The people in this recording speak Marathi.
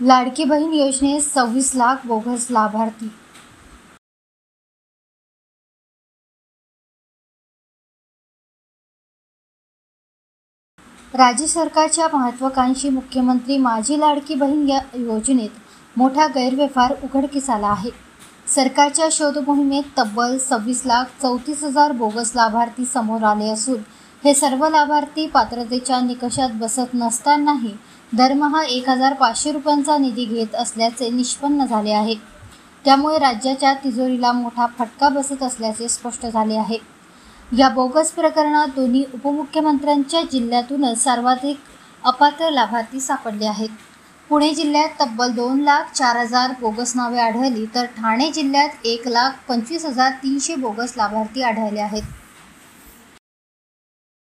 लाडकी बहीण योजनेत 26 लाख बोगस लाभार्थी। राज्य सरकारच्या महत्त्वाकांक्षी मुख्यमंत्री माझी लाडकी बहीण या योजनेत मोठा गैरव्यवहार उघडकीस आला आहे। सरकारच्या शोध मोहिमेत तब्बल 26,34,000 बोगस लाभार्थी समोर आले असून हे सर्व लाभार्थी पात्रतेच्या निकषात बसत नसतानाही दरमहा 1,500 रुपयांचा निधी घेत असल्याचे निष्पन्न झाले आहे। त्यामुळे राज्याच्या तिजोरीला मोठा फटका बसत असल्याचे स्पष्ट झाले आहे। या बोगस प्रकरणात दोन्ही उपमुख्यमंत्र्यांच्या जिल्ह्यातूनच सर्वाधिक अपात्र लाभार्थी सापडले आहेत। पुणे जिल्ह्यात तब्बल 2,04,000 बोगस नावे आढळली तर ठाणे जिल्ह्यात 1,25,300 बोगस लाभार्थी आढळले आहेत।